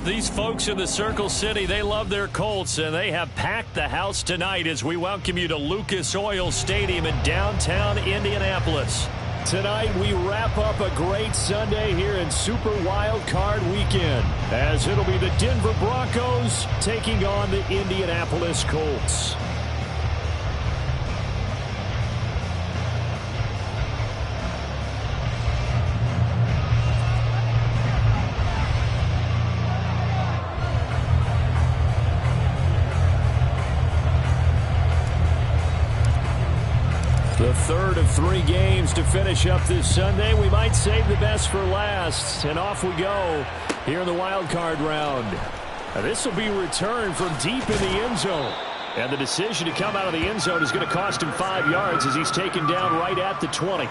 These folks in the Circle City, they love their Colts, and they have packed the house tonight as we welcome you to Lucas Oil Stadium in downtown Indianapolis. Tonight, we wrap up a great Sunday here in Super Wildcard Weekend, as it'll be the Denver Broncos taking on the Indianapolis Colts. The third of 3 games to finish up this Sunday. We might save the best for last. And off we go here in the wild card round. This will be returned from deep in the end zone. And the decision to come out of the end zone is going to cost him 5 yards as he's taken down right at the 20.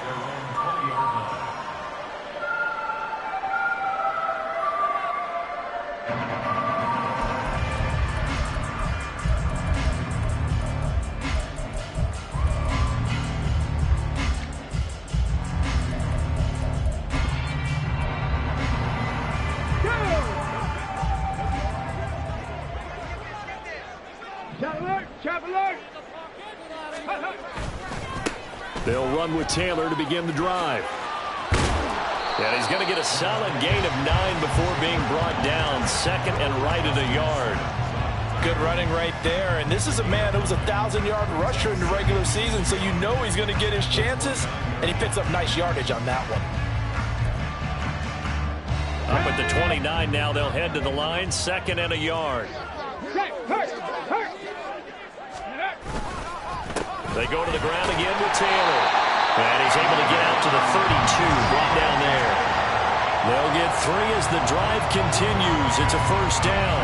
They'll run with Taylor to begin the drive. And he's going to get a solid gain of 9 before being brought down. Second and right at a yard. Good running right there. And this is a man who was a 1,000-yard rusher in the regular season, so you know he's going to get his chances. And he picks up nice yardage on that one. Up at the 29 now, they'll head to the line. Second and a yard. They go to the ground again with Taylor. And he's able to get out to the 32, brought down there. They'll get 3 as the drive continues. It's a first down.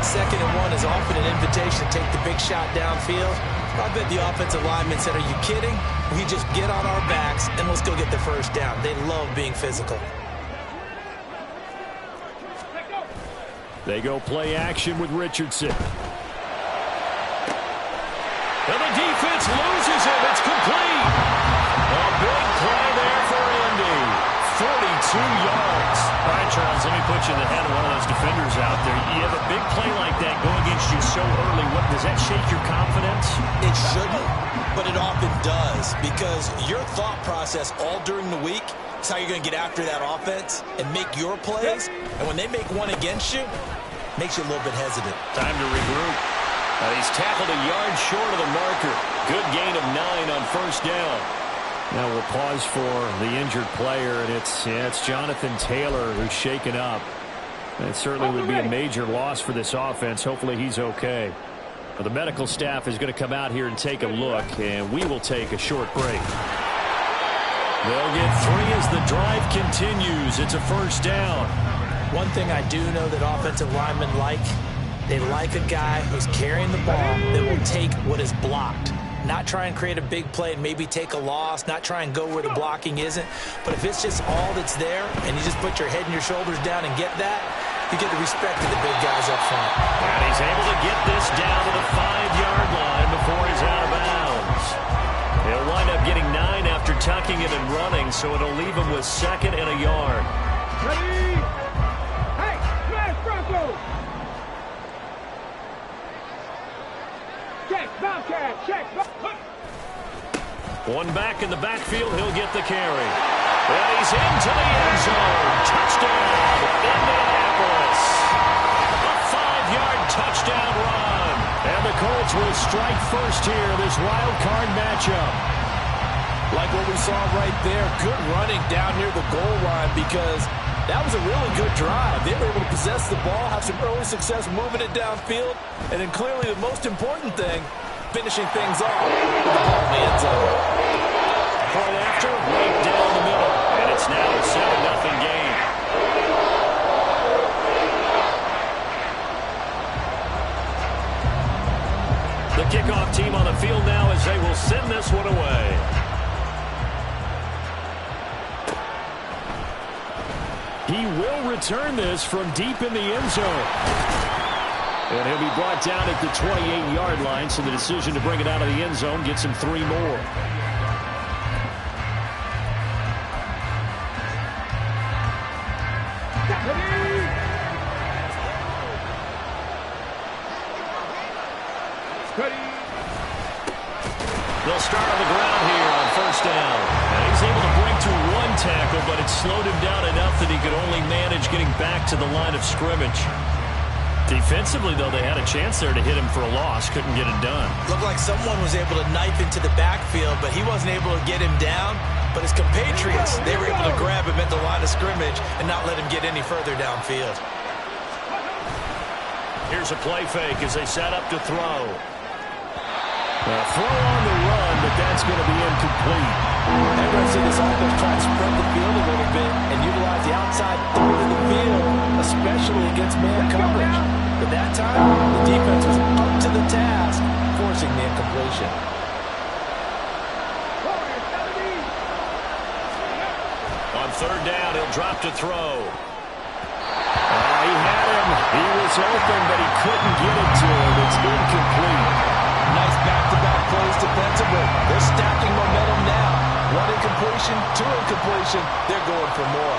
2nd and 1 is often an invitation to take the big shot downfield. I bet the offensive lineman said, are you kidding? We just get on our backs and let's go get the first down. They love being physical. They go play action with Richardson. And the defense loses him. It's complete. A big play there for Indy. 42 yards. All right, Charles, let me put you in the head of one of those defenders out there. You have a big play like that go against you so early. What, does that shake your confidence? It shouldn't, but it often does, because your thought process all during the week is how you're going to get after that offense and make your plays. And when they make one against you, it makes you a little bit hesitant. Time to regroup. He's tackled a yard short of the marker. Good gain of 9 on first down. Now we'll pause for the injured player, and it's Jonathan Taylor who's shaken up. It certainly would be a major loss for this offense. Hopefully he's okay. Well, the medical staff is going to come out here and take a look, and we will take a short break. They'll get 3 as the drive continues. It's a first down. One thing I do know that offensive linemen like, they like a guy who's carrying the ball that will take what is blocked. Not try and create a big play and maybe take a loss, not try and go where the blocking isn't. But if it's just all that's there and you just put your head and your shoulders down and get that, you get the respect of the big guys up front. And he's able to get this down to the 5-yard line before he's out of bounds. He'll wind up getting 9 after tucking it and running, so it'll leave him with 2nd and a yard. Ready? Hey, smash Broncos! Check, Bobcat, check. One back in the backfield, he'll get the carry. And he's into the end zone. Touchdown, Indianapolis. A 5-yard touchdown run. And the Colts will strike first here in this wild card matchup. Like what we saw right there, good running down near the goal line, because that was a really good drive. They were able to possess the ball, have some early success moving it downfield, and then clearly the most important thing, finishing things off with the ball in the end zone. Point after, right down the middle, and it's now a 7-0 game. The kickoff team on the field now as they will send this one away. He will return this from deep in the end zone. And he'll be brought down at the 28-yard line, so the decision to bring it out of the end zone gets him 3 more. They'll start on the ground here on first down. And he's able to break through one tackle, but it slowed him down enough that he could only manage getting back to the line of scrimmage. Defensively, though, they had a chance there to hit him for a loss. Couldn't get it done. Looked like someone was able to knife into the backfield, but he wasn't able to get him down. But his compatriots, they were able to grab him at the line of scrimmage and not let him get any further downfield. Here's a play fake as they set up to throw. Throw on the run, but that's going to be incomplete. Everyone see this offense try to spread the field a little bit and utilize the outside third of the field, especially against man coverage. But that time, the defense was up to the task, forcing the incompletion. On third down, he'll drop to throw. He had him. He was open, but he couldn't get it to him. It's incomplete. Nice back-to-back plays defensively. They're stacking momentum now. One incompletion, two incompletion. They're going for more.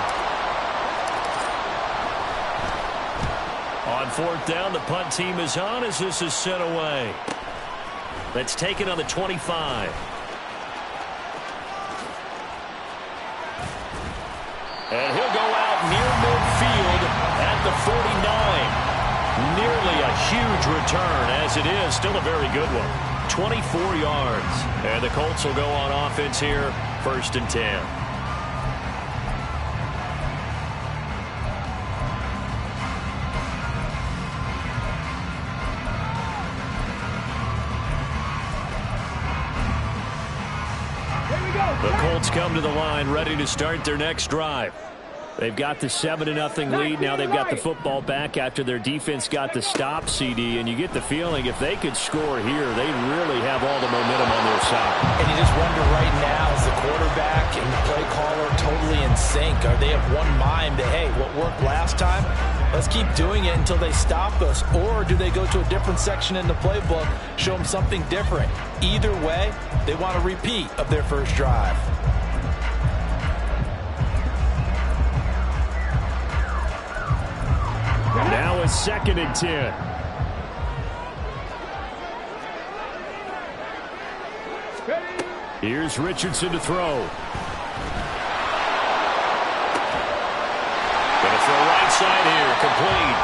On fourth down, the punt team is on as this is sent away. Let's take it on the 25. And he'll go out near midfield at the 49. Nearly a huge return, as it is. Still a very good one. 24 yards. And the Colts will go on offense here, 1st and 10. The Colts come to the line, ready to start their next drive. They've got the 7-0 lead. Now they've got the football back after their defense got the stop, CD. And you get the feeling if they could score here, they really have all the momentum on their side. And you just wonder right now, is the quarterback and the play caller totally in sync? Are they of one mind that, hey, what worked last time, let's keep doing it until they stop us? Or do they go to a different section in the playbook, show them something different? Either way, they want a repeat of their first drive. Now a 2nd and 10. Here's Richardson to throw. Gonna throw right side here, complete.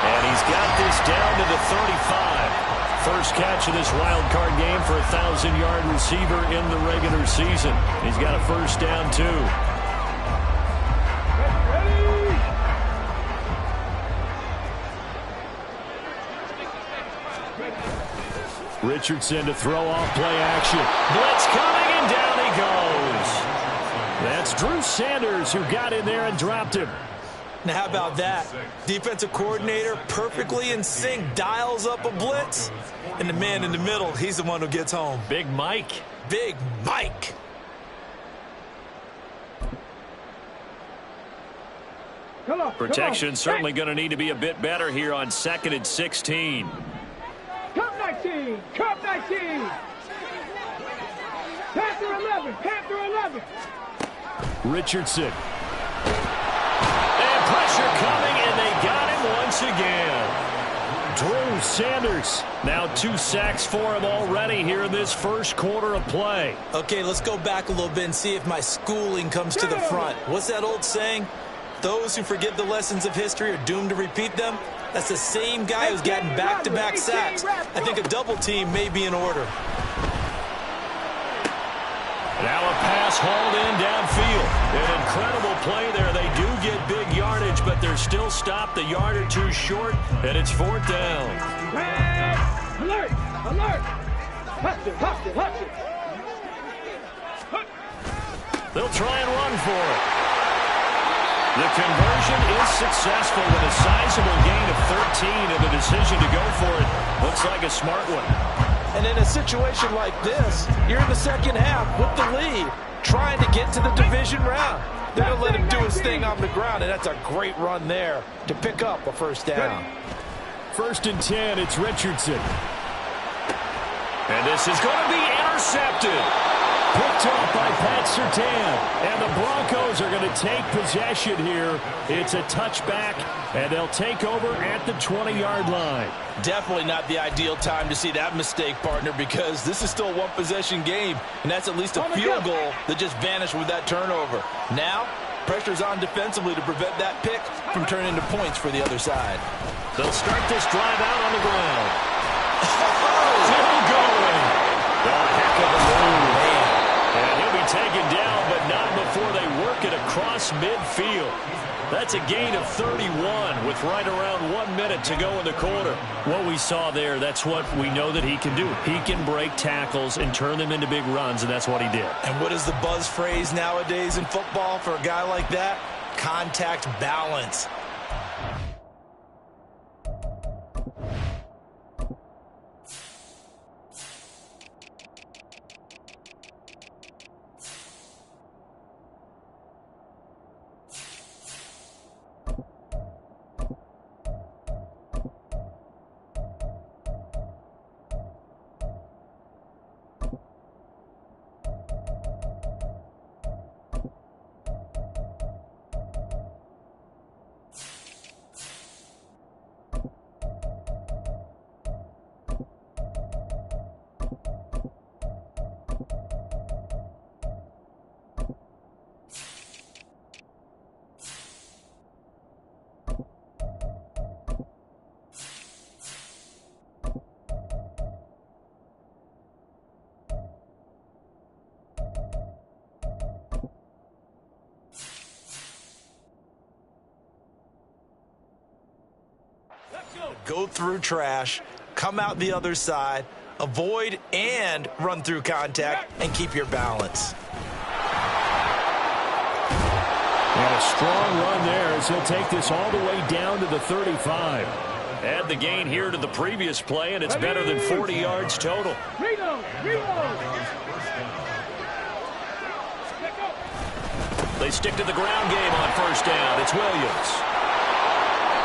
And he's got this down to the 35. First catch of this wild card game for a 1,000-yard receiver in the regular season. He's got a first down, too. Richardson to throw off play action. Blitz coming, and down he goes. That's Drew Sanders who got in there and dropped him. Now how about that? Defensive coordinator perfectly in sync, dials up a blitz. And the man in the middle, he's the one who gets home. Big Mike. Big Mike. Protection certainly going to need to be a bit better here on 2nd and 16. Cup 19! Cup 19! Panther 11! Panther 11! Richardson. And pressure coming, and they got him once again. Drew Sanders. Now 2 sacks for him already here in this first quarter of play. Okay, let's go back a little bit and see if my schooling comes to the front. What's that old saying? Those who forget the lessons of history are doomed to repeat them. That's the same guy who's gotten back-to-back sacks. I think a double team may be in order. Now a pass hauled in downfield. An incredible play there. They do get big yardage, but they're still stopped a yard or two short, and it's 4th down. Red alert! Alert! Hustle it! Hustle it! Hustle it! They'll try and run for it. The conversion is successful with a sizable gain of 13, and the decision to go for it looks like a smart one. And in a situation like this, you're in the second half with the lead, trying to get to the division round. They're going to let him do his thing on the ground, and that's a great run there to pick up a first down. 1st and 10, it's Richardson. And this is going to be intercepted. Picked off by Pat Surtain. And the Broncos are going to take possession here. It's a touchback, and they'll take over at the 20-yard line. Definitely not the ideal time to see that mistake, partner, because this is still a one-possession game, and that's at least a field goal that just vanished with that turnover. Now, pressure's on defensively to prevent that pick from turning into points for the other side. They'll start this drive out on the ground. Still going. A heck of a move. And he'll be taken down, but not before they work it across midfield. That's a gain of 31 with right around 1 minute to go in the quarter. What we saw there, that's what we know that he can do. He can break tackles and turn them into big runs, and that's what he did. And what is the buzz phrase nowadays in football for a guy like that? Contact balance. Go through trash, come out the other side, avoid and run through contact, and keep your balance. And a strong run there as he'll take this all the way down to the 35. Add the gain here to the previous play, and it's better than 40 yards total. They stick to the ground game on first down. It's Williams.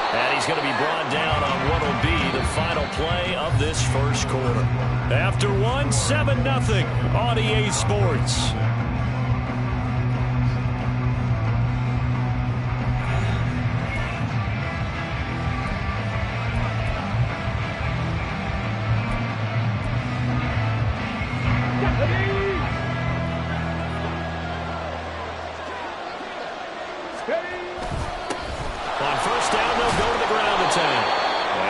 And he's going to be brought down on what will be the final play of this first quarter. After one, 7-0 on EA Sports.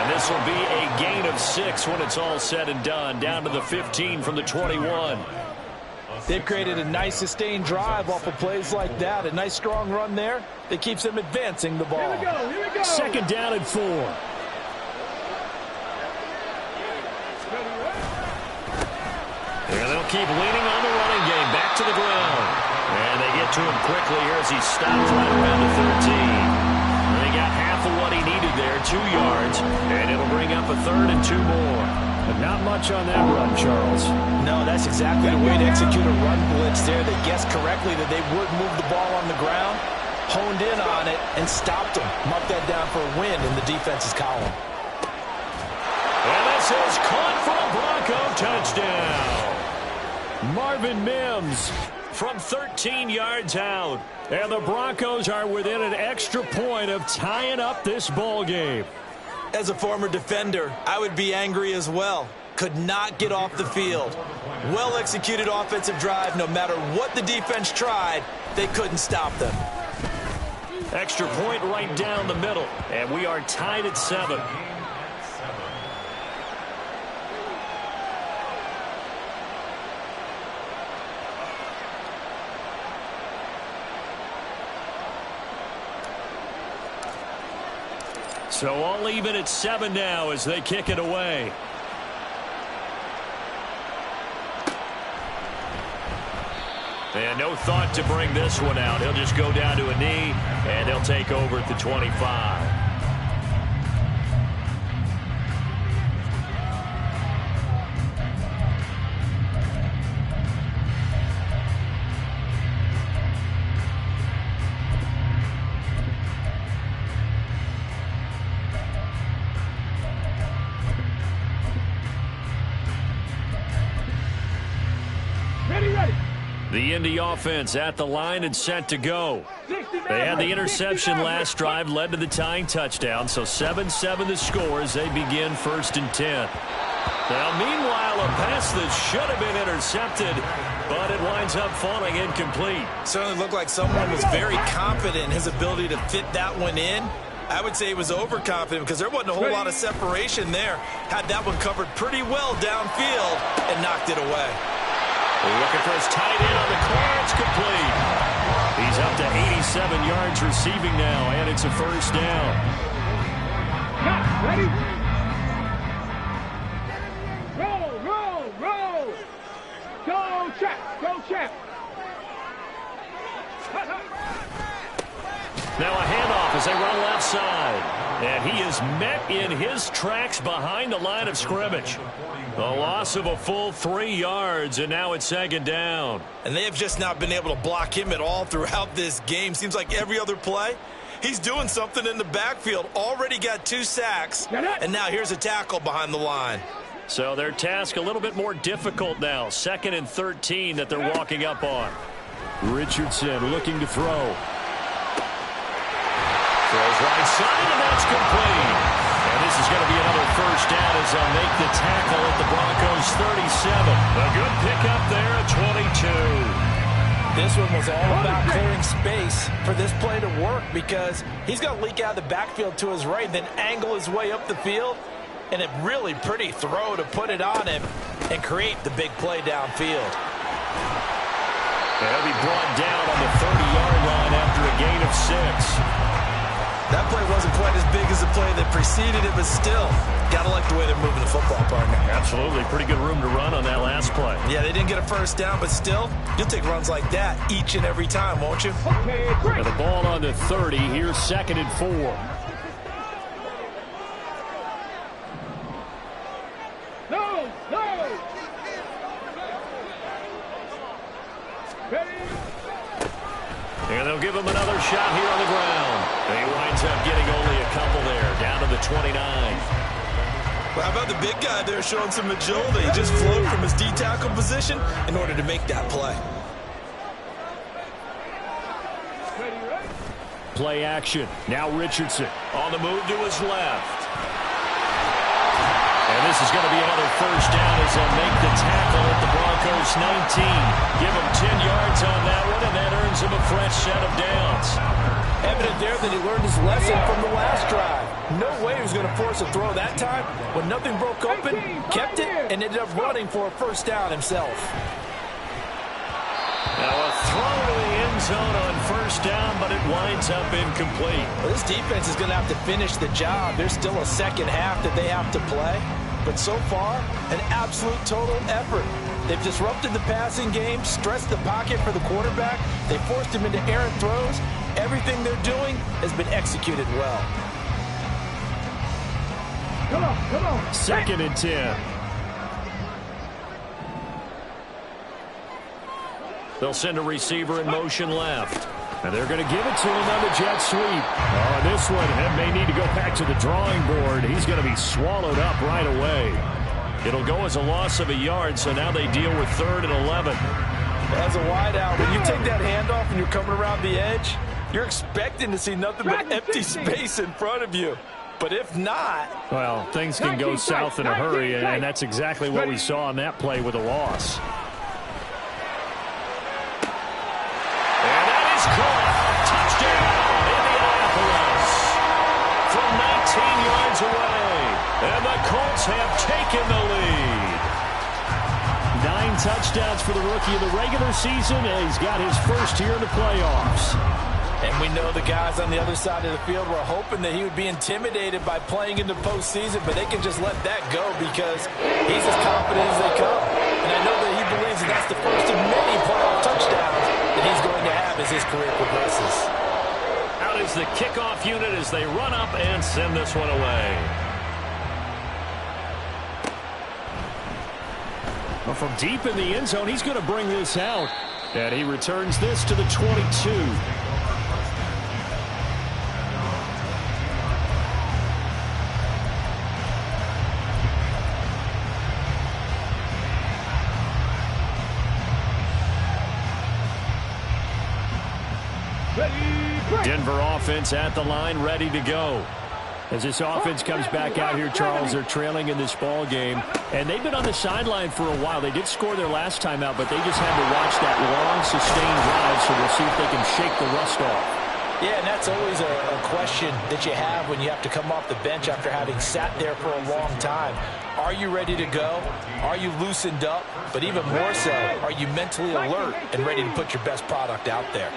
This will be a gain of 6 when it's all said and done, down to the 15 from the 21. They've created a nice sustained drive off of plays like that. A nice strong run there that keeps them advancing the ball. Here we go. Second down and 4. And they'll keep leaning on the running game. Back to the ground. And they get to him quickly here as he stops right around the 13. They got half of what he needed there, 2 yards, and it'll bring up a 3rd and 2 more. But not much on that run, Charles. No, that's exactly the way to execute a run blitz there. They guessed correctly that they would move the ball on the ground, honed in on it, and stopped them. Marked that down for a win in the defense's column. And this is caught for a Bronco touchdown. Marvin Mims from 13 yards out. And the Broncos are within an extra point of tying up this ball game. As a former defender, I would be angry as well. Could not get off the field. Well-executed offensive drive. No matter what the defense tried, they couldn't stop them. Extra point right down the middle. And we are tied at 7. So all even at 7 now as they kick it away. And no thought to bring this one out. He'll just go down to a knee, and they'll take over at the 25. Ready. The Indy offense at the line and set to go. They had the interception last drive, led to the tying touchdown, so 7-7 the score as they begin 1st and 10. Now, meanwhile, a pass that should have been intercepted, but it winds up falling incomplete. Certainly looked like someone was very confident in his ability to fit that one in. I would say he was overconfident because there wasn't a whole lot of separation there. Had that one covered pretty well downfield and knocked it away. Looking for his tight end on the corner. It's complete. He's up to 87 yards receiving now, and it's a 1st down. Ready? Roll. Go, Chap. Now a handoff as they run left side. And he is met in his tracks behind the line of scrimmage. A loss of a full 3 yards, and now it's 2nd down. And they have just not been able to block him at all throughout this game. Seems like every other play, he's doing something in the backfield. Already got 2 sacks, and now here's a tackle behind the line. So their task a little bit more difficult now. 2nd and 13 that they're walking up on. Richardson looking to throw. Throws right side, and that's complete. And this is going to be another 1st down as they'll make the tackle at the Broncos 37. A good pickup there at 22. This one was all about clearing space for this play to work because he's going to leak out of the backfield to his right, then angle his way up the field. And a really pretty throw to put it on him and create the big play downfield. He'll be brought down on the 30-yard line after a gain of 6. That play wasn't quite as big as the play that preceded it, but still, got to like the way they're moving the football, partner. Absolutely. Pretty good room to run on that last play. Yeah, they didn't get a 1st down, but still, you'll take runs like that each and every time, won't you? And the ball on the 30. Here's 2nd and 4. No. Ready? And they'll give him another shot here on the ground. And he winds up getting only a couple there, down to the 29. Well, how about the big guy there showing some agility? He just flowed from his D-tackle position in order to make that play. Play action. Now Richardson on the move to his left. And this is going to be another 1st down as they'll make the tackle at the Broncos 19. Give him 10 yards on that one, and that earns him a fresh set of downs. Evident there that he learned his lesson from the last drive. No way he was going to force a throw that time. When nothing broke open, kept it, and ended up running for a 1st down himself. Now a throw to the end zone on 1st down, but it winds up incomplete. Well, this defense is going to have to finish the job. There's still a 2nd half that they have to play. But so far, an absolute total effort. They've disrupted the passing game, stressed the pocket for the quarterback. They forced him into errant throws. Everything they're doing has been executed well. Come on. 2nd and 10. They'll send a receiver in motion left. And they're going to give it to him on the jet sweep. Oh, this one may need to go back to the drawing board. He's going to be swallowed up right away. It'll go as a loss of a yard, so now they deal with 3rd and 11. As a wideout, when you take that handoff and you're coming around the edge, you're expecting to see nothing but empty space in front of you. But if not... Well, things can go south in a hurry, and that's exactly what we saw on that play with a loss. Touchdown, Indianapolis. From 19 yards away. And the Colts have taken the lead. 9 touchdowns for the rookie in the regular season, and he's got his 1st here in the playoffs. And we know the guys on the other side of the field were hoping that he would be intimidated by playing in the postseason, but they can just let that go because he's as confident as they come. And I know that he believes that that's the first of many playoff touchdowns that he's going to have as his career progresses. Out is the kickoff unit as they run up and send this one away. Well, from deep in the end zone, he's going to bring this out. And he returns this to the 22. Denver offense at the line, ready to go. As this offense comes back out here, Charles, they're trailing in this ball game. And they've been on the sideline for a while. They did score their last time out, but they just had to watch that long, sustained drive, so we'll see if they can shake the rust off. Yeah, and that's always a question that you have when you have to come off the bench after having sat there for a long time. Are you ready to go? Are you loosened up? But even more so, are you mentally alert and ready to put your best product out there?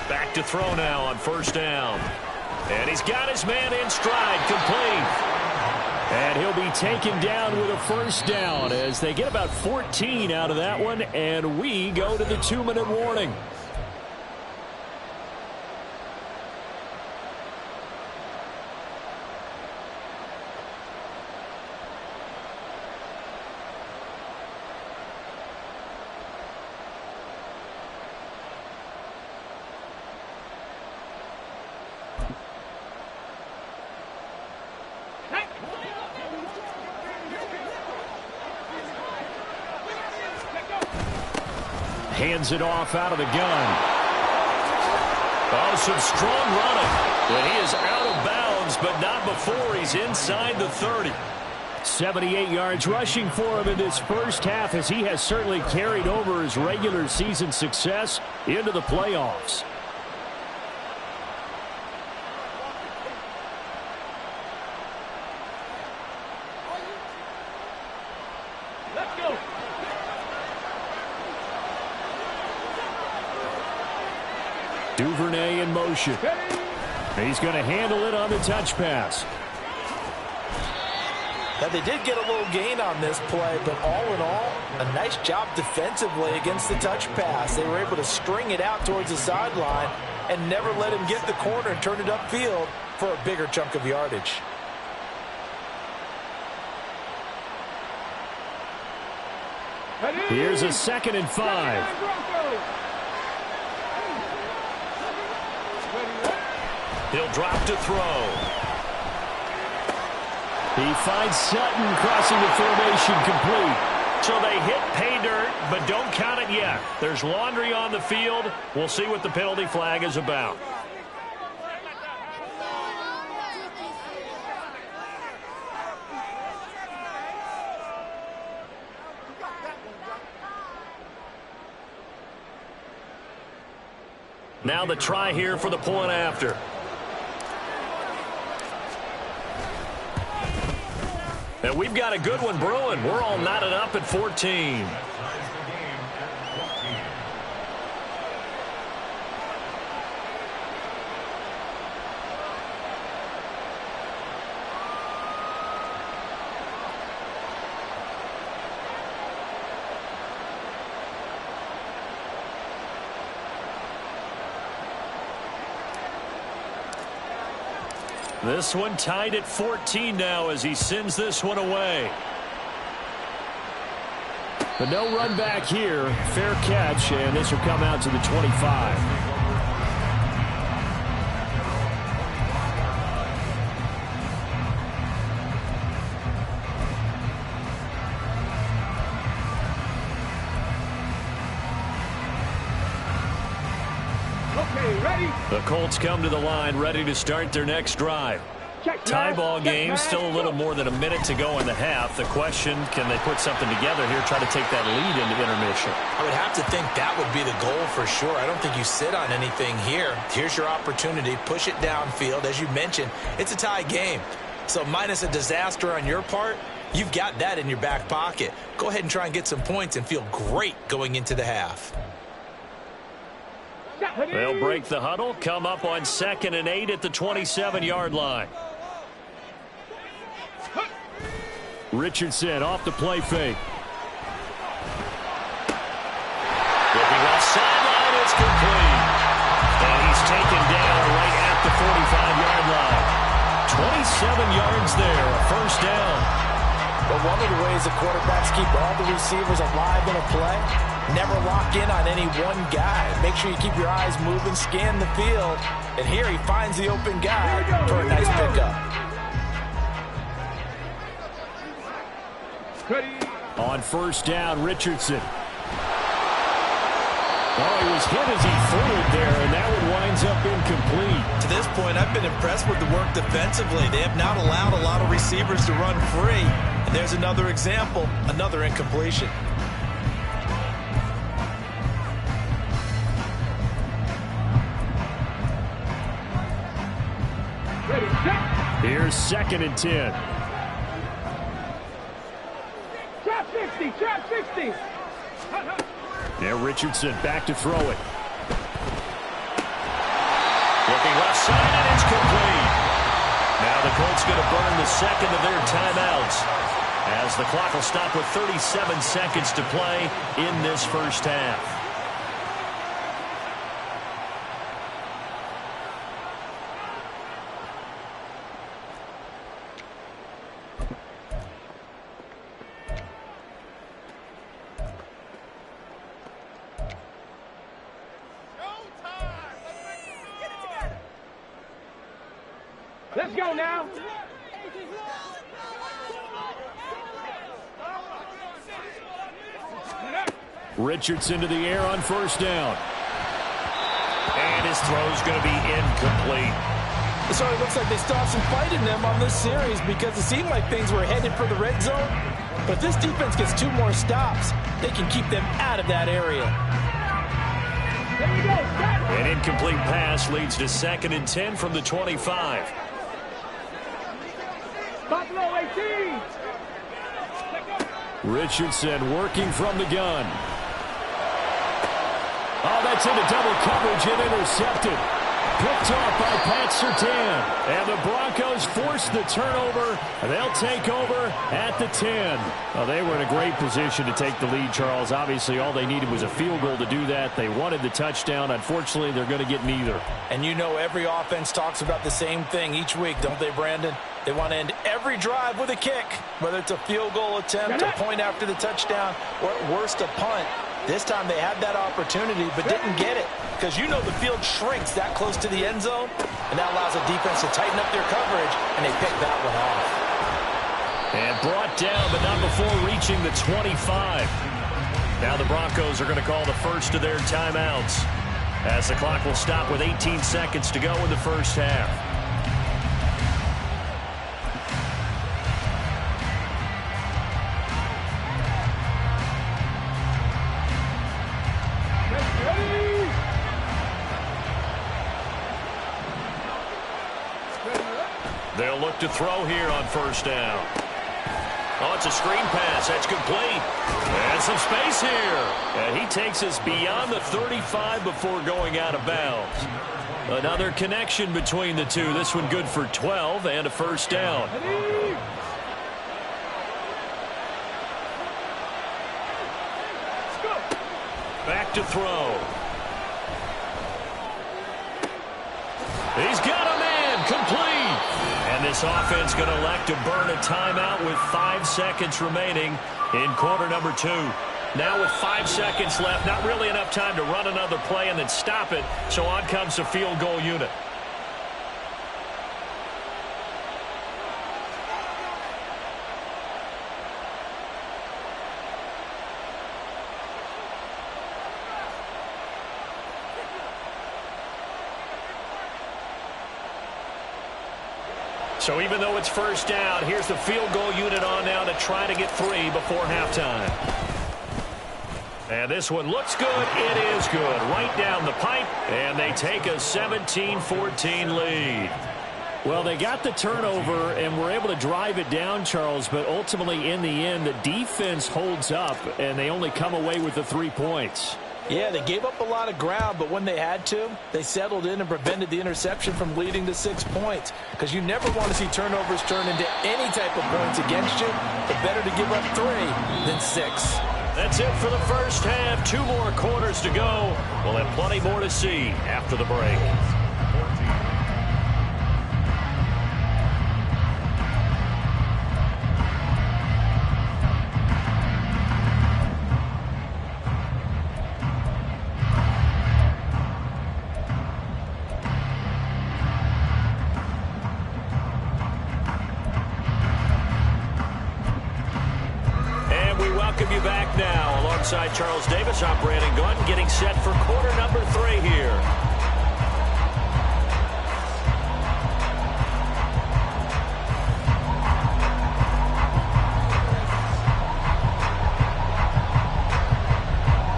Back to throw now on first down. And he's got his man in stride, complete. And he'll be taken down with a first down as they get about 14 out of that one, and we go to the 2-minute warning. Hands it off out of the gun. Oh, some strong running. And he is out of bounds, but not before he's inside the 30. 78 yards rushing for him in this first half, as he has certainly carried over his regular season success into the playoffs. Duvernay in motion. He's going to handle it on the touch pass. Now, they did get a little gain on this play, but all in all, a nice job defensively against the touch pass. They were able to string it out towards the sideline and never let him get the corner and turn it upfield for a bigger chunk of yardage. Here's a 2nd and 5. He'll drop to throw. He finds Sutton crossing the formation, complete. So they hit pay dirt, but don't count it yet. There's laundry on the field. We'll see what the penalty flag is about. Now the try here for the point after. And we've got a good one brewing. We're all knotted up at 14. This one tied at 14 now as he sends this one away. But no run back here. Fair catch, and this will come out to the 25. The Colts come to the line, ready to start their next drive. Tie ball game, still a little more than a minute to go in the half. The question, can they put something together here, try to take that lead into intermission? I would have to think that would be the goal for sure. I don't think you sit on anything here. Here's your opportunity. Push it downfield. As you mentioned, it's a tie game. So minus a disaster on your part, you've got that in your back pocket. Go ahead and try and get some points and feel great going into the half. They'll break the huddle, come up on 2nd and 8 at the 27-yard line. Richardson off the play fake. Looking left sideline, it's complete. And he's taken down right at the 45-yard line. 27 yards there, a first down. But one of the ways the quarterbacks keep all the receivers alive in a play, never lock in on any one guy. Make sure you keep your eyes moving, scan the field. And here he finds the open guy for a nice pickup. On first down, Richardson. Oh, he was hit as he threw it there, and that one winds up incomplete. To this point, I've been impressed with the work defensively. They have not allowed a lot of receivers to run free. And there's another example, another incompletion. Ready, set. Here's 2nd and 10. Trap 60, trap 60. Now Richardson back to throw it. Looking left side, and it's complete. Now the Colts going to burn the second of their timeouts as the clock will stop with 37 seconds to play in this first half. Let's go now. Richardson to the air on 1st down. And his throw's going to be incomplete. So it looks like they still have some fight in them on this series because it seemed like things were headed for the red zone. But if this defense gets 2 more stops, they can keep them out of that area. There you go. An incomplete pass leads to 2nd and 10 from the 25. Buffalo 18. Richardson working from the gun. Oh, that's into double coverage and intercepted. Picked off by Pat Surtain. And the Broncos force the turnover. And they'll take over at the 10. Well, they were in a great position to take the lead, Charles. Obviously, all they needed was a field goal to do that. They wanted the touchdown. Unfortunately, they're going to get neither. And you know every offense talks about the same thing each week, don't they, Brandon? They want to end every drive with a kick, whether it's a field goal attempt, a point after the touchdown, or at worst a punt. This time they had that opportunity but didn't get it because you know the field shrinks that close to the end zone, and that allows the defense to tighten up their coverage, and they pick that one off. And brought down, but not before reaching the 25. Now the Broncos are going to call the first of their timeouts as the clock will stop with 18 seconds to go in the first half. They'll look to throw here on 1st down. Oh, it's a screen pass. That's complete. And some space here. And he takes us beyond the 35 before going out of bounds. Another connection between the two. This one good for 12 and a 1st down. Back to throw. He's got a man. Complete. And this offense going to elect to burn a timeout with 5 seconds remaining in quarter number 2. Now with 5 seconds left, not really enough time to run another play and then stop it. So on comes the field goal unit. So even though it's 1st down, here's the field goal unit on now to try to get 3 before halftime. And this one looks good. It is good. Right down the pipe, and they take a 17-14 lead. Well, they got the turnover and were able to drive it down, Charles, but ultimately in the end, the defense holds up, and they only come away with the 3 points. Yeah, they gave up a lot of ground, but when they had to, they settled in and prevented the interception from leading to 6 points. Because you never want to see turnovers turn into any type of points against you, but better to give up 3 than 6. That's it for the first half. 2 more quarters to go. We'll have plenty more to see after the break. welcome you back now. Alongside Charles Davis, I'm Brandon Gunn, getting set for quarter number 3 here.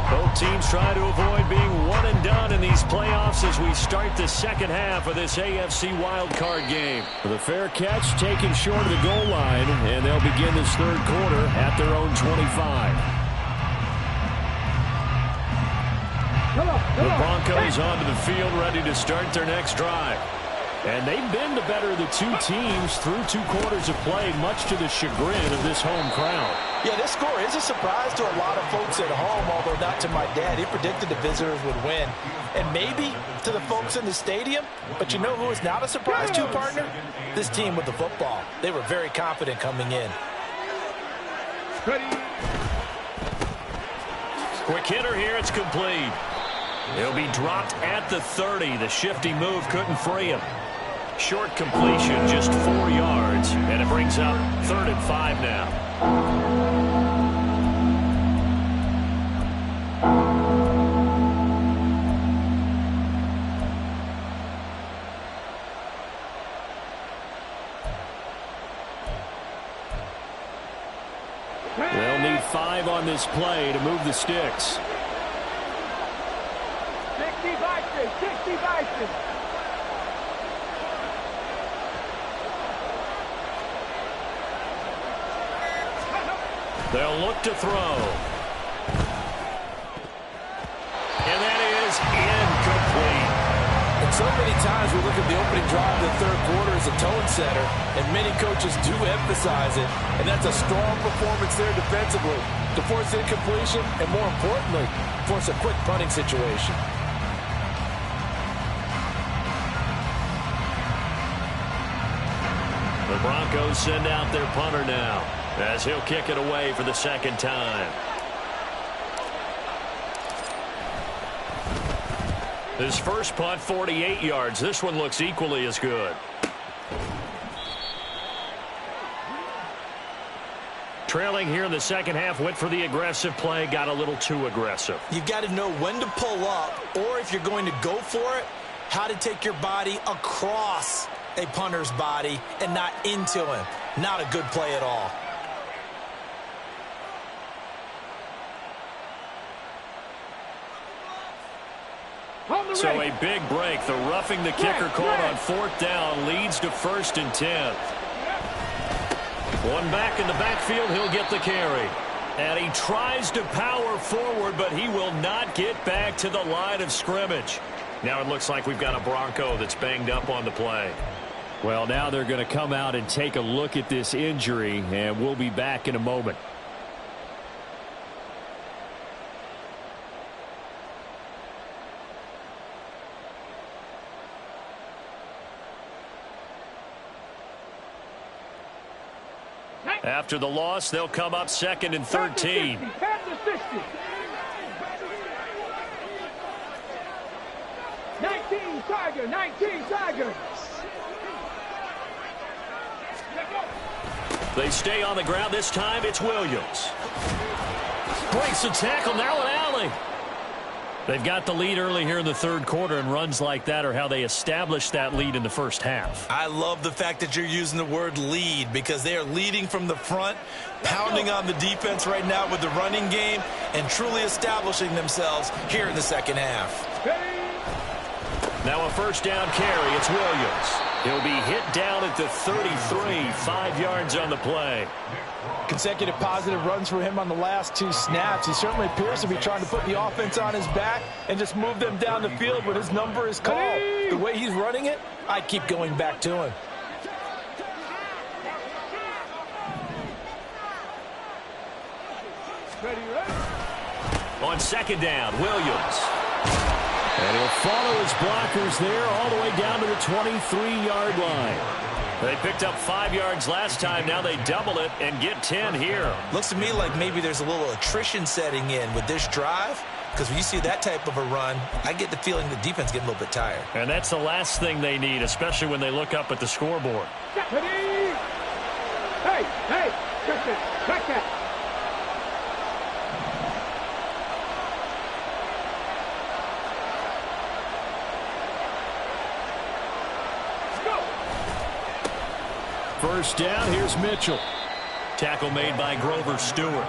Both teams try to avoid being one and done in these playoffs as we start the second half of this AFC Wildcard game. The fair catch taken short of the goal line, and they'll begin this third quarter at their own 25. The Broncos onto the field, ready to start their next drive. And they've been the better of the two teams through 2 quarters of play, much to the chagrin of this home crowd. Yeah, this score is a surprise to a lot of folks at home, although not to my dad. He predicted the visitors would win. And maybe to the folks in the stadium. But you know who is not a surprise to, partner? This team with the football. They were very confident coming in. Quick hitter here, it's complete. He'll be dropped at the 30. The shifty move couldn't free him. Short completion, just 4 yards, and it brings up 3rd and 5 now. They'll need 5 on this play to move the sticks. 60 vices, 60 vices. They'll look to throw. And that is incomplete. And so many times we look at the opening drive of the third quarter as a tone setter, and many coaches do emphasize it, and that's a strong performance there defensively to force incompletion and, more importantly, force a quick punting situation. The Broncos send out their punter now as he'll kick it away for the second time. His first punt, 48 yards. This one looks equally as good. Trailing here in the second half, went for the aggressive play, got a little too aggressive. You've got to know when to pull up, or if you're going to go for it, how to take your body across a punter's body and not into him. Not a good play at all. So a big break. The roughing the kicker called on 4th down leads to 1st and 10. One back in the backfield, he'll get the carry. And he tries to power forward, but he will not get back to the line of scrimmage. Now it looks like we've got a Bronco that's banged up on the play. Well, now they're going to come out and take a look at this injury, and we'll be back in a moment. After the loss, they'll come up 2nd and 13. 60. 19 Tiger, 19 Tiger. They stay on the ground. This time it's Williams. Breaks the tackle, now an alley. They've got the lead early here in the third quarter, and runs like that are how they established that lead in the first half. I love the fact that you're using the word lead, because they are leading from the front, pounding on the defense right now with the running game, and truly establishing themselves here in the second half. Now a 1st down carry. It's Williams. He'll be hit down at the 33, 5 yards on the play. Consecutive positive runs for him on the last 2 snaps. He certainly appears to be trying to put the offense on his back and just move them down the field when his number is called. The way he's running it, I keep going back to him. On 2nd down, Williams. And he'll follow his blockers there all the way down to the 23-yard line. They picked up 5 yards last time. Now they double it and get 10 here. Looks to me like maybe there's a little attrition setting in with this drive, because when you see that type of a run, I get the feeling the defense getting a little bit tired. And that's the last thing they need, especially when they look up at the scoreboard. Hey, check that. first down. Here's Mitchell. Tackle made by Grover Stewart.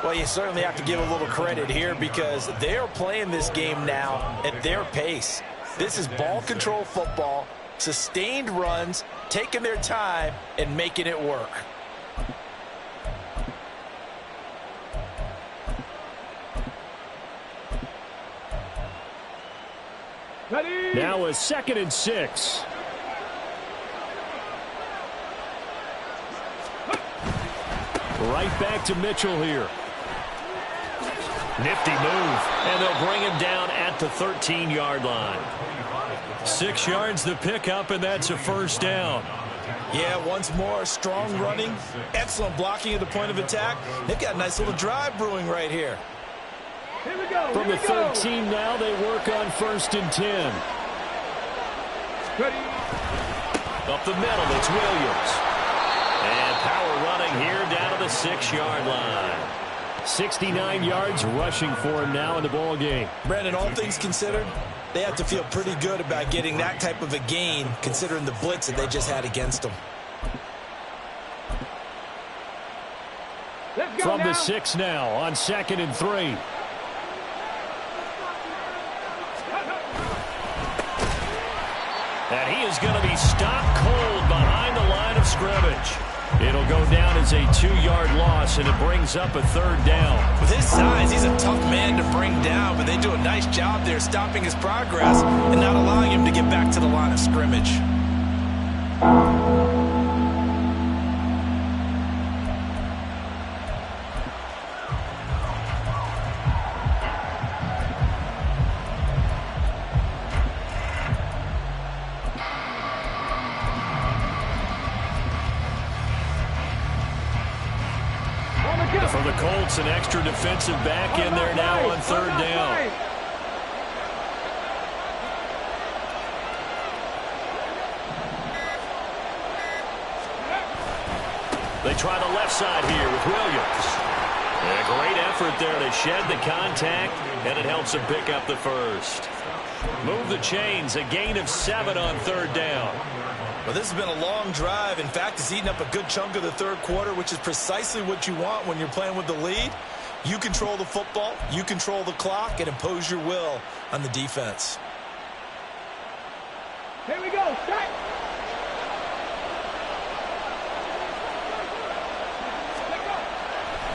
Well, you certainly have to give a little credit here because they're playing this game now at their pace. This is ball control football, sustained runs, taking their time, and making it work. Ready. Now a 2nd and 6. Right back to Mitchell here. Nifty move, and they'll bring him down at the 13-yard line. 6 yards the pickup, and that's a first down. Yeah, once more, strong running, excellent blocking at the point of attack. They've got a nice little drive brewing right here. Here we go. From the 13 now, they work on 1st and 10. Ready. Up the middle, it's Williams. And power running here down to the 6-yard line. 69 yards rushing for him now in the ball game. Brandon, all things considered, they have to feel pretty good about getting that type of a gain considering the blitz that they just had against them. Let's go From now. the 6 now on 2nd and 3. And he is going to be stopped cold behind the line of scrimmage. It'll go down as a 2-yard loss, and it brings up a 3rd down. With his size, he's a tough man to bring down, but they do a nice job there stopping his progress and not allowing him to get back to the line of scrimmage. For the Colts, an extra defensive back in there now on 3rd down. They try the left side here with Williams. And a great effort there to shed the contact, and it helps him pick up the first. Move the chains, a gain of 7 on 3rd down. Well, this has been a long drive. In fact, it's eaten up a good chunk of the 3rd quarter, which is precisely what you want when you're playing with the lead. You control the football, you control the clock, and impose your will on the defense. Here we go. Start.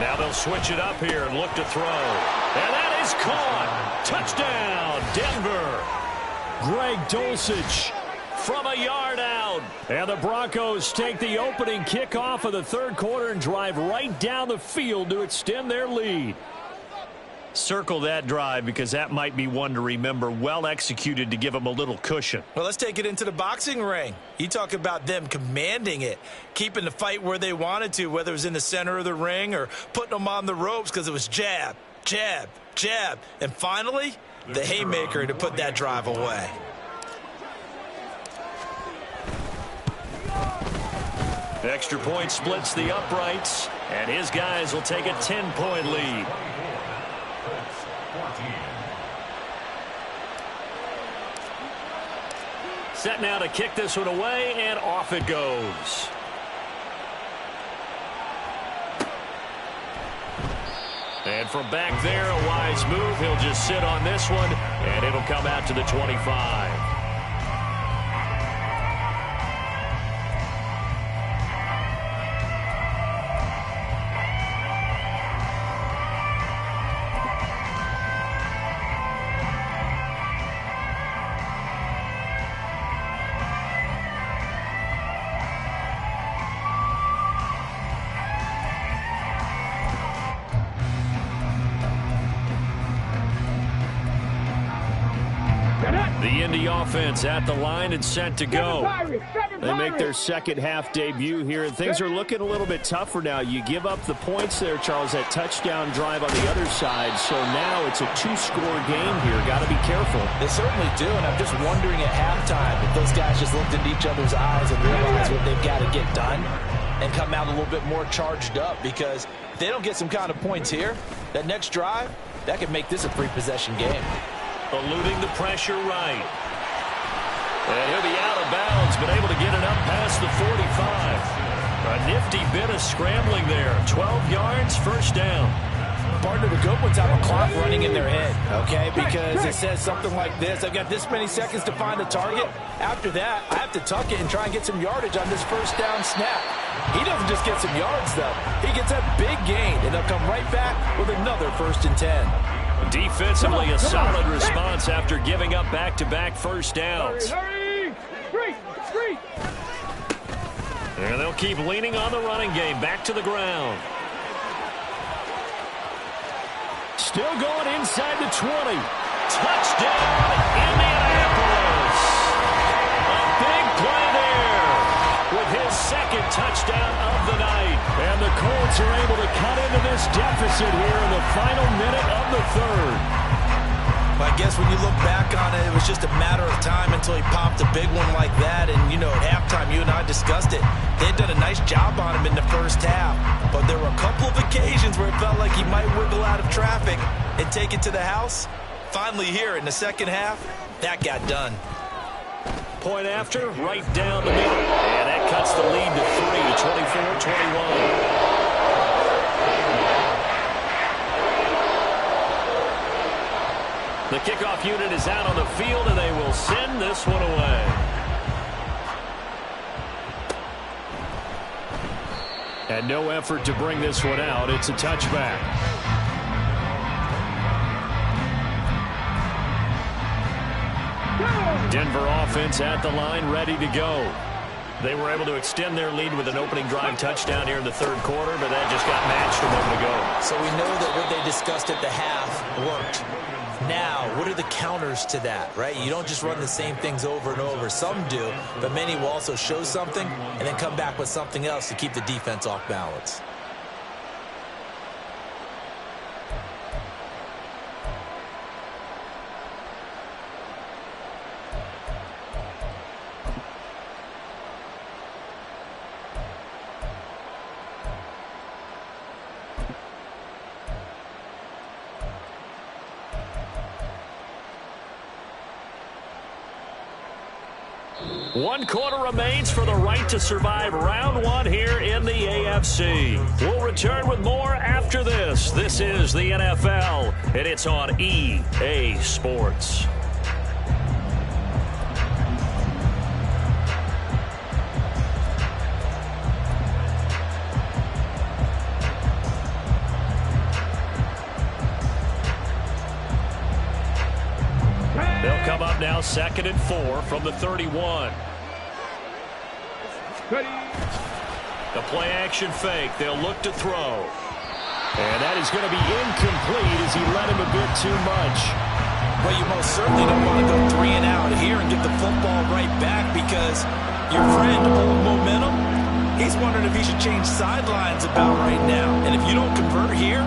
Now they'll switch it up here and look to throw. And that is caught. Touchdown, Denver. Greg Dulcich from a yard out. And the Broncos take the opening kickoff of the 3rd quarter and drive right down the field to extend their lead. Circle that drive because that might be one to remember. Well executed to give them a little cushion. Well, let's take it into the boxing ring. You talk about them commanding it, keeping the fight where they wanted to, whether it was in the center of the ring or putting them on the ropes because it was jab, jab, jab. And finally, the haymaker to put that drive away. Extra point splits the uprights, and his guys will take a 10-point lead. Set now to kick this one away, and off it goes. And from back there, a wise move. He'll just sit on this one, and it'll come out to the 25. The Indy offense at the line and set to go. They make their second half debut here, and things are looking a little bit tougher now. You give up the points there, Charles, that touchdown drive on the other side. So now it's a 2-score game here. Got to be careful. They certainly do, and I'm just wondering at halftime if those guys just looked into each other's eyes and realized what they've got to get done and come out a little bit more charged up, because if they don't get some kind of points here, that next drive, that could make this a 3-possession game. Eluding the pressure right. And he'll be out of bounds been able to get it up past the 45. A nifty bit of scrambling there. 12 yards, first down. Partner, the good ones have a clock running in their head, okay? Because it says something like this. I've got this many seconds to find a target. After that, I have to tuck it and try and get some yardage on this first down snap. He doesn't just get some yards, though. He gets a big gain, and they'll come right back with another 1st and 10. Defensively, a solid response after giving up back-to-back first downs. Hurry! Street! And they'll keep leaning on the running game. Back to the ground. Still going inside the 20. Touchdown, Indianapolis. A big play there with his 2nd touchdown of the night. And the Colts are able to cut into this deficit here in the final minute of the 3rd. I guess when you look back on it, it was just a matter of time until he popped a big one like that. And, you know, at halftime, you and I discussed it. They'd done a nice job on him in the first half. But there were a couple of occasions where it felt like he might wiggle out of traffic and take it to the house. Finally here in the second half, that got done. Point after, right down the middle. And that cuts the lead to 3, 24-21. The kickoff unit is out on the field, and they will send this one away. And no effort to bring this one out. It's a touchback. Denver offense at the line, ready to go. They were able to extend their lead with an opening drive touchdown here in the 3rd quarter, but that just got matched a moment ago. So we know that what they discussed at the half worked. Now, what are the counters to that, right? You don't just run the same things over and over. Some do, but many will also show something and then come back with something else to keep the defense off balance. One quarter remains for the right to survive round 1 here in the AFC. We'll return with more after this. This is the NFL, and it's on EA Sports. They'll come up now 2nd and 4 from the 31. Ready. The play action fake. They'll look to throw. And that is going to be incomplete as he let him a bit too much. Well, you most certainly don't want to go 3 and out here and get the football right back because your friend, old momentum, he's wondering if he should change sidelines about right now. And if you don't convert here,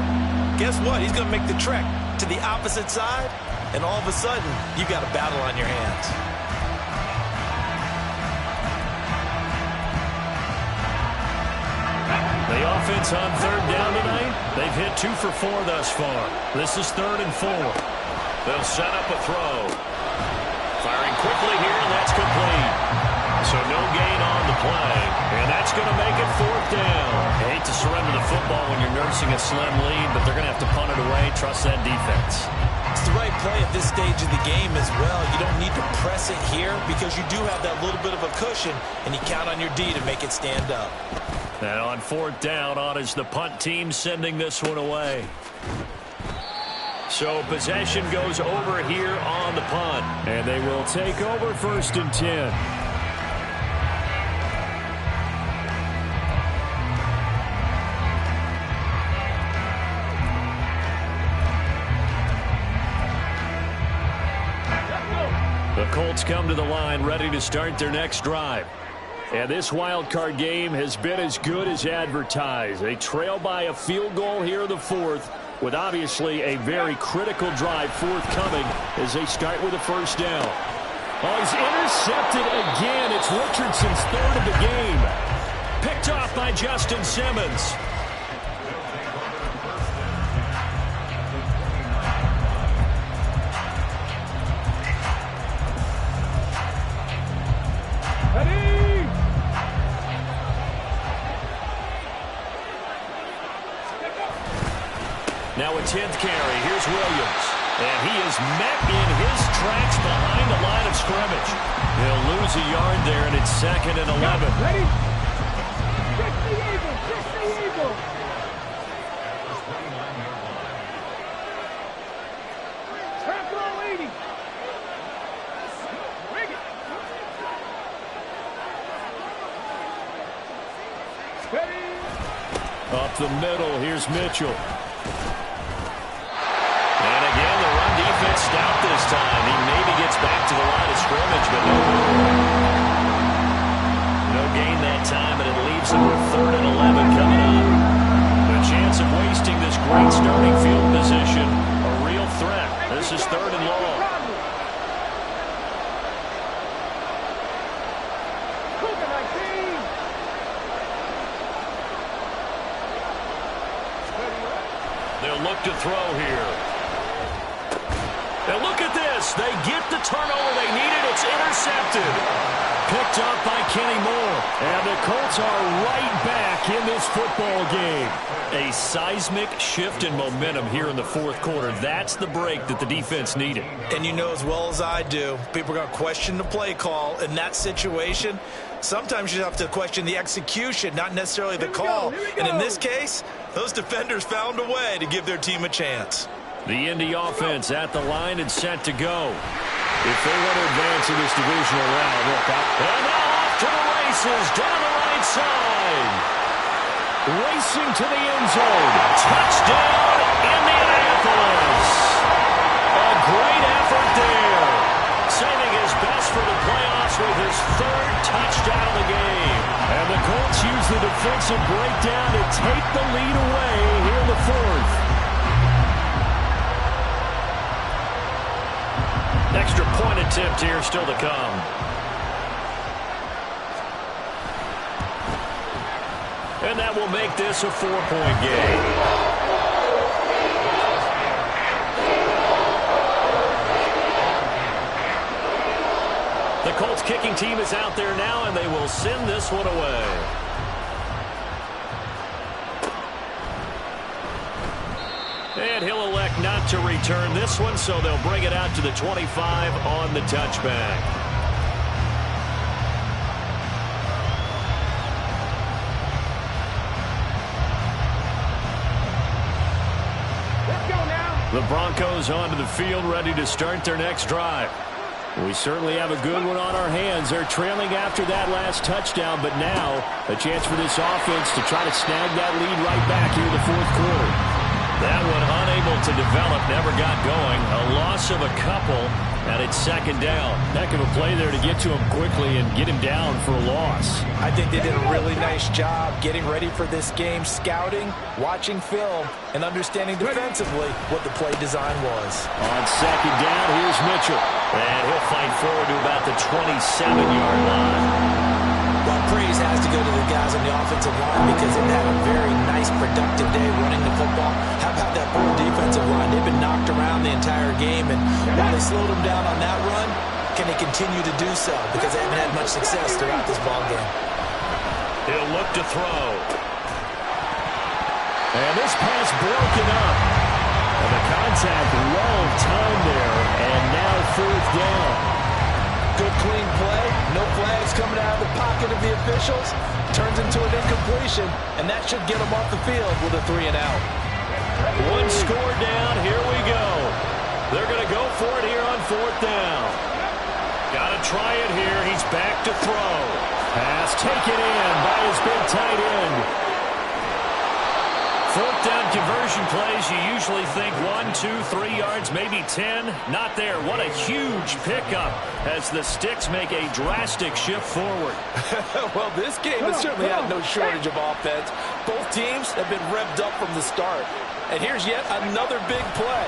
guess what? He's going to make the trek to the opposite side, and all of a sudden, you got a battle on your hands. The offense on 3rd down tonight, they've hit 2 for 4 thus far. This is 3rd and 4. They'll set up a throw. Firing quickly here, and that's complete. So no gain on the play, and that's going to make it 4th down. I hate to surrender the football when you're nursing a slim lead, but they're going to have to punt it away. Trust that defense. It's the right play at this stage of the game as well. You don't need to press it here because you do have that little bit of a cushion, and you count on your D to make it stand up. And on 4th down, on is the punt team sending this one away. So possession goes over here on the punt. And they will take over 1st and 10. The Colts come to the line ready to start their next drive. And this wild card game has been as good as advertised. They trail by a field goal here in the 4th, with obviously a very critical drive forthcoming as they start with a 1st down. Oh, he's intercepted again. It's Richardson's 3rd of the game. Picked off by Justin Simmons. Ready. Now a 10th carry. Here's Williams. And he is met in his tracks behind the line of scrimmage. He'll lose a yard there, and it's 2nd and 11. Ready? Kick the eagle! Kick the eagle! Tackle 80! Bring it! Ready? Up the middle, here's Mitchell. And again, the run defense stout this time. He maybe gets back to the line of scrimmage, but no gain that time, and it leaves him with 3rd and 11 coming up. The chance of wasting this great starting field position, a real threat. This is 3rd and long. They'll look to throw here. And look at this. They get the turnover they needed. It's intercepted. Picked up by Kenny Moore. And the Colts are right back in this football game. A seismic shift in momentum here in the 4th quarter. That's the break that the defense needed. And you know as well as I do, people are going to question the play call in that situation. Sometimes you have to question the execution, not necessarily the call. And in this case, those defenders found a way to give their team a chance. The Indy offense at the line and set to go. If they want to advance in this divisional round, look up. And now off to the races, down the right side. Racing to the end zone. Touchdown, Indianapolis. A great effort there. Saving his best for the playoffs with his 3rd touchdown of the game. And the Colts use the defensive breakdown to take the lead away here in the 4th. Extra point attempt here still to come. And that will make this a 4-point game. The Colts kicking team is out there now, and they will send this one away. And he'll elect not to return this one, so they'll bring it out to the 25 on the touchback. Let's go now. The Broncos onto the field, ready to start their next drive. We certainly have a good one on our hands. They're trailing after that last touchdown, but now a chance for this offense to try to snag that lead right back here in the 4th quarter. That one unable to develop, never got going. A loss of a couple, and it's 2nd down. Heck of a play there to get to him quickly and get him down for a loss. I think they did a really nice job getting ready for this game, scouting, watching film, and understanding defensively what the play design was. On 2nd down, here's Mitchell. And he'll fight forward to about the 27-yard line. Well, praise has to go to the guys on the offensive line because they've had a very nice, productive day running the football. How about that poor defensive line? They've been knocked around the entire game, and while they slowed them down on that run, can they continue to do so? Because they haven't had much success throughout this ball game. He'll look to throw. And this pass broken up. And the contact well timed there, and now 4th down. Good, clean play. No flags coming out of the pocket of the officials. Turns into an incompletion, and that should get them off the field with a 3 and out. One score down. Here we go. They're going to go for it here on 4th down. Got to try it here. He's back to throw. Pass taken in by his big tight end. 4th down conversion plays, you usually think 1, 2, 3 yards, maybe 10. Not there. What a huge pickup as the Sticks make a drastic shift forward. Well, this game has certainly had no shortage of offense. Both teams have been revved up from the start. And here's yet another big play.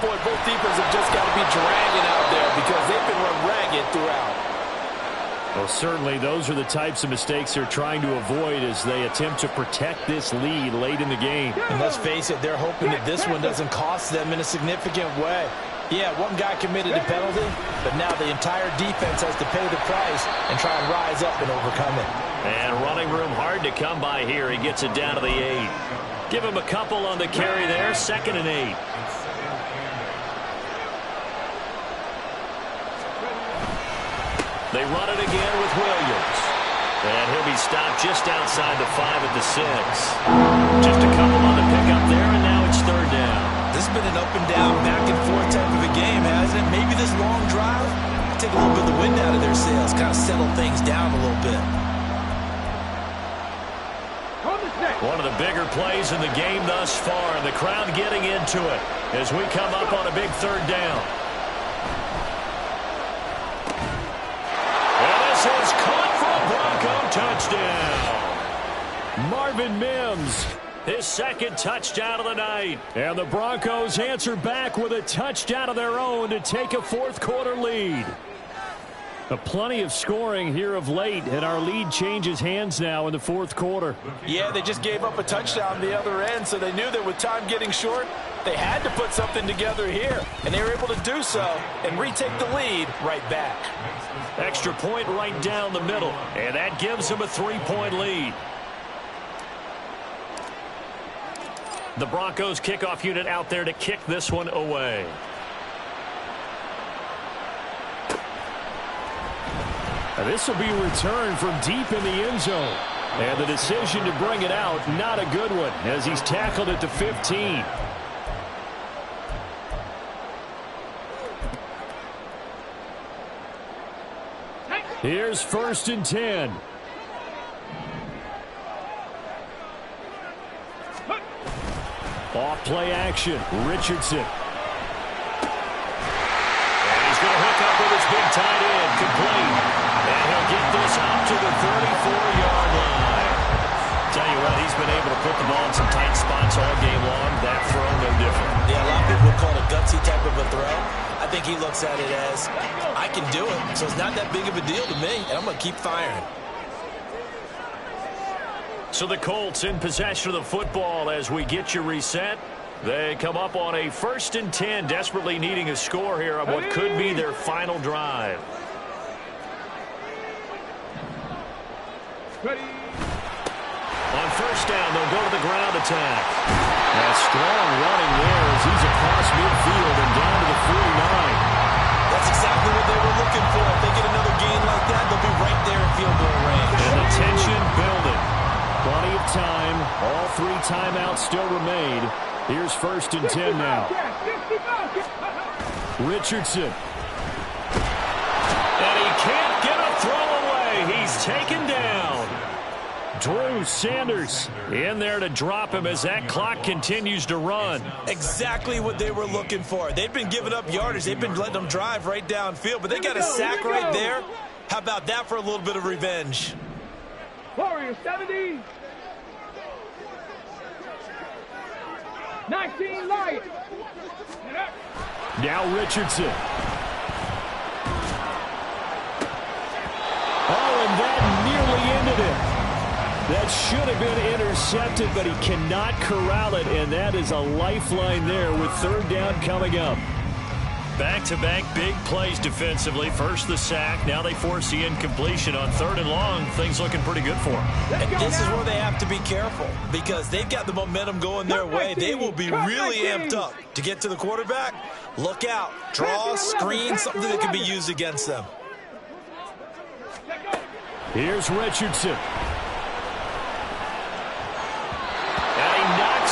Boy, both defenses have just got to be dragging out there because they've been run ragged throughout. Well, certainly those are the types of mistakes they're trying to avoid as they attempt to protect this lead late in the game. And let's face it, they're hoping that this one doesn't cost them in a significant way. Yeah, one guy committed a penalty, but now the entire defense has to pay the price and try and rise up and overcome it. And running room hard to come by here. He gets it down to the 8. Give him a couple on the carry there. 2nd and 8. They run it again with Williams. And he'll be stopped just outside the 5 at the 6. Just a couple on the pickup there, and now it's 3rd down. This has been an up and down, back and forth type of a game, hasn't it? Maybe this long drive take a little bit of the wind out of their sails, kind of settle things down a little bit. One of the bigger plays in the game thus far, and the crowd getting into it as we come up on a big 3rd down. And this is caught for a Bronco touchdown. Marvin Mims, his 2nd touchdown of the night. And the Broncos answer back with a touchdown of their own to take a 4th quarter lead. Plenty of scoring here of late, and our lead changes hands now in the 4th quarter. Yeah, they just gave up a touchdown the other end, so they knew that with time getting short, they had to put something together here, and they were able to do so and retake the lead right back. Extra point right down the middle, and that gives them a 3-point lead. The Broncos kickoff unit out there to kick this one away. This will be returned from deep in the end zone. And the decision to bring it out, not a good one, as he's tackled at the 15. Here's 1st and 10. Off play action, Richardson. And he's going to hook up with his big tight end, complete. And he'll get this out to the 34-yard line. Tell you what, he's been able to put the ball in some tight spots all game long. That throw, no different. Yeah, a lot of people would call it a gutsy type of a throw. I think he looks at it as, I can do it, so it's not that big of a deal to me, and I'm going to keep firing. So the Colts in possession of the football as we get you reset. They come up on a 1st and 10, desperately needing a score here on what could be their final drive. Ready. On 1st down, they'll go to the ground attack. That strong running there as he's across midfield and down to the 49. That's exactly what they were looking for. If they get another gain like that, they'll be right there in field goal range. And the tension building. Plenty of time. All 3 timeouts still remain. Here's 1st and 10 now. Richardson. And he can't get a throw away. He's taken down. Drew Sanders in there to drop him as that clock continues to run. Exactly what they were looking for. They've been giving up yardage. They've been letting them drive right downfield, but they got a sack right there. How about that for a little bit of revenge? Warriors 70. 19 Lions. Now Richardson. Oh, and that nearly ended it. That should have been intercepted, but he cannot corral it, and that is a lifeline there with 3rd down coming up. Back-to-back big plays defensively. First the sack, now they force the incompletion on 3rd and long. Things looking pretty good for them. And this is where they have to be careful because they've got the momentum going their way. They will be really amped up to get to the quarterback. Look out. Draw, screen, something that can be used against them. Here's Richardson.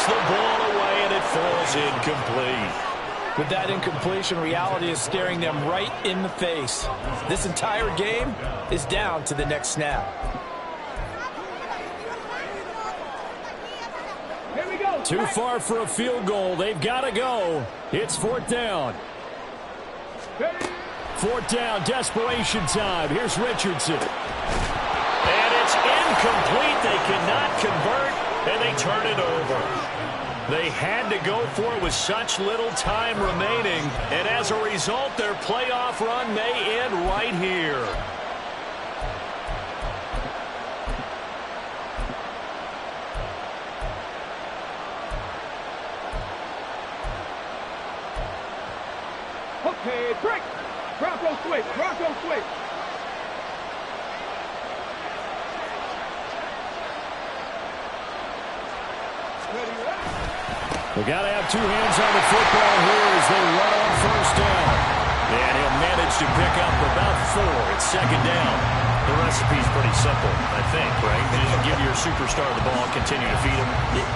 The ball away, and it falls incomplete. With that incompletion, reality is staring them right in the face. This entire game is down to the next snap. Here we go. Too far for a field goal. They've got to go. It's 4th down. 4th down, desperation time. Here's Richardson. And it's incomplete. They cannot convert, and they turn it over. They had to go for it with such little time remaining, and as a result, their playoff run may end right here. Okay, break. Bronco switch. Bronco switch. Ready, ready. They got to have two hands on the football here as they run on first down. And he'll manage to pick up about 4. It's second down. The recipe's pretty simple, I think, right? Just give your superstar the ball, continue to feed him.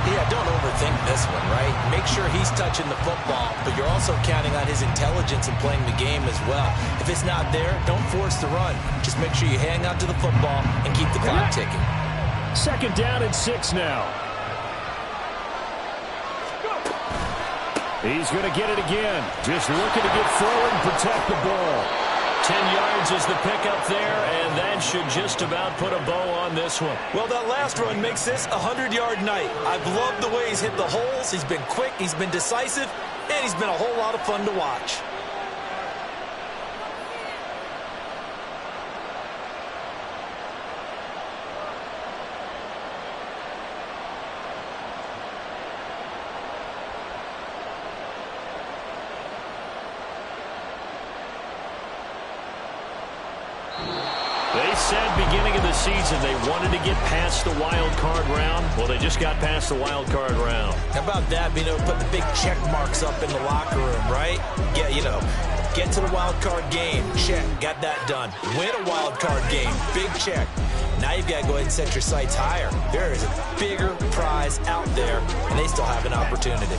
Yeah, don't overthink this one, right? Make sure he's touching the football, but you're also counting on his intelligence in playing the game as well. If it's not there, don't force the run. Just make sure you hang on to the football and keep the clock ticking. Second down and 6 now. He's going to get it again. Just looking to get forward and protect the ball. 10 yards is the pickup there, and that should just about put a bow on this one. Well, that last run makes this a 100-yard night. I've loved the way he's hit the holes. He's been quick, he's been decisive, and he's been a whole lot of fun to watch. They said beginning of the season they wanted to get past the wild card round. Well, they just got past the wild card round. How about that, being able to put the big check marks up in the locker room, right? Get to the wild card game. Check. Got that done. Win a wild card game. Big check. Now you've got to go ahead and set your sights higher. There is a bigger prize out there, and they still have an opportunity.